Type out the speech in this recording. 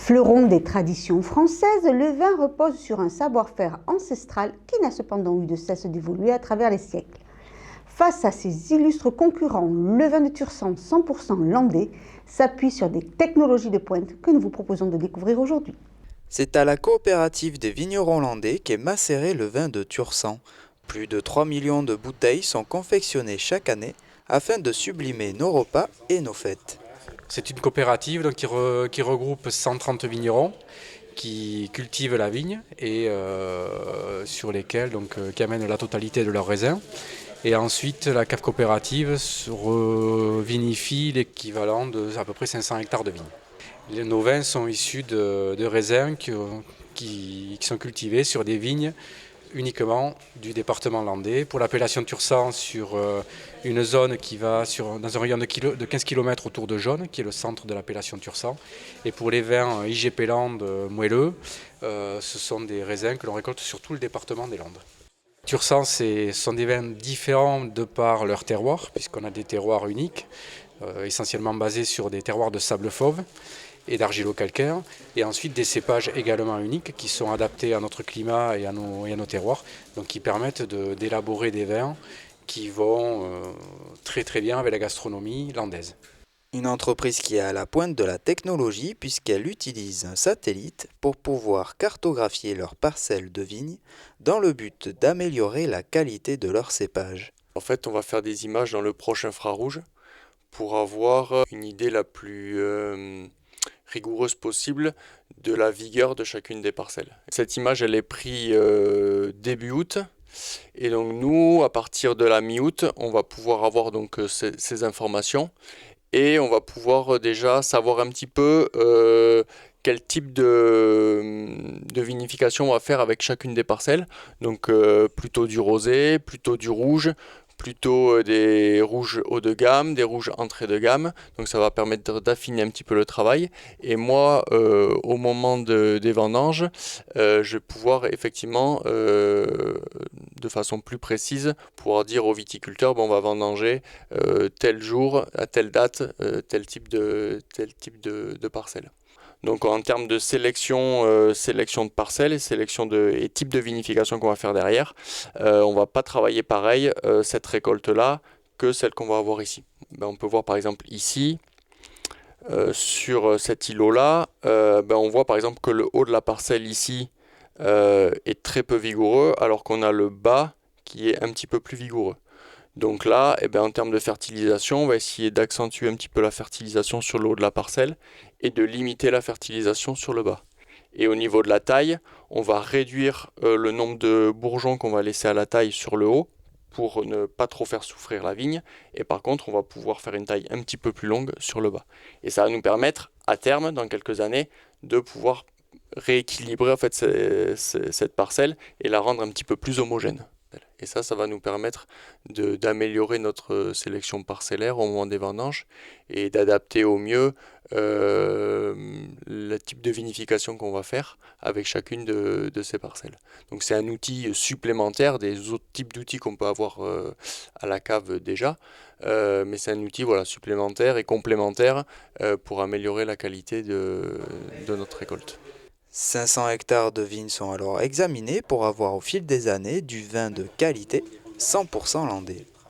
Fleuron des traditions françaises, le vin repose sur un savoir-faire ancestral qui n'a cependant eu de cesse d'évoluer à travers les siècles. Face à ses illustres concurrents, le vin de Tursan 100% landais s'appuie sur des technologies de pointe que nous vous proposons de découvrir aujourd'hui. C'est à la coopérative des vignerons landais qu'est macéré le vin de Tursan. Plus de 3 millions de bouteilles sont confectionnées chaque année afin de sublimer nos repas et nos fêtes. C'est une coopérative donc, qui regroupe 130 vignerons qui cultivent la vigne et sur lesquels qui amènent la totalité de leurs raisins. Et ensuite, la cave coopérative vinifie l'équivalent de à peu près 500 hectares de vignes. Nos vins sont issus de raisins qui sont cultivés sur des vignes uniquement du département landais. Pour l'appellation Tursan, sur une zone qui va dans un rayon de 15 km autour de Jaune, qui est le centre de l'appellation Tursan. Et pour les vins IGP Land moelleux, ce sont des raisins que l'on récolte sur tout le département des Landes. Tursan, ce sont des vins différents de par leur terroir, puisqu'on a des terroirs uniques, essentiellement basés sur des terroirs de sable fauve et d'argilo-calcaire, et ensuite des cépages également uniques qui sont adaptés à notre climat et à nos terroirs, donc qui permettent d'élaborer des vins qui vont très très bien avec la gastronomie landaise. Une entreprise qui est à la pointe de la technologie puisqu'elle utilise un satellite pour pouvoir cartographier leurs parcelles de vignes dans le but d'améliorer la qualité de leurs cépages. En fait, on va faire des images dans le proche infrarouge pour avoir une idée la plus rigoureuse possible de la vigueur de chacune des parcelles. Cette image, elle est prise début août. Et donc nous, à partir de la mi-août, on va pouvoir avoir donc ces informations. Et on va pouvoir déjà savoir un petit peu quel type de vinification on va faire avec chacune des parcelles. Donc plutôt du rosé, plutôt du rouge, plutôt des rouges haut de gamme, des rouges entrée de gamme. Donc ça va permettre d'affiner un petit peu le travail. Et moi, au moment des vendanges, je vais pouvoir effectivement, de façon plus précise, pouvoir dire aux viticulteurs, bon, on va vendanger tel jour, à telle date, tel type de parcelle. Donc en termes de sélection de parcelles et type de vinification qu'on va faire derrière, on ne va pas travailler pareil cette récolte-là que celle qu'on va avoir ici. On peut voir par exemple ici, sur cet îlot-là, on voit par exemple que le haut de la parcelle ici est très peu vigoureux, alors qu'on a le bas qui est un petit peu plus vigoureux. Donc là, en termes de fertilisation, on va essayer d'accentuer un petit peu la fertilisation sur le haut de la parcelle et de limiter la fertilisation sur le bas. Et au niveau de la taille, on va réduire le nombre de bourgeons qu'on va laisser à la taille sur le haut pour ne pas trop faire souffrir la vigne. Et par contre, on va pouvoir faire une taille un petit peu plus longue sur le bas. Et ça va nous permettre, à terme, dans quelques années, de pouvoir rééquilibrer en fait cette parcelle et la rendre un petit peu plus homogène. Et ça va nous permettre d'améliorer notre sélection parcellaire au moment des vendanges et d'adapter au mieux le type de vinification qu'on va faire avec chacune de ces parcelles. Donc c'est un outil supplémentaire des autres types d'outils qu'on peut avoir à la cave déjà, mais c'est un outil supplémentaire et complémentaire pour améliorer la qualité de notre récolte. 500 hectares de vignes sont alors examinés pour avoir au fil des années du vin de qualité 100% landais.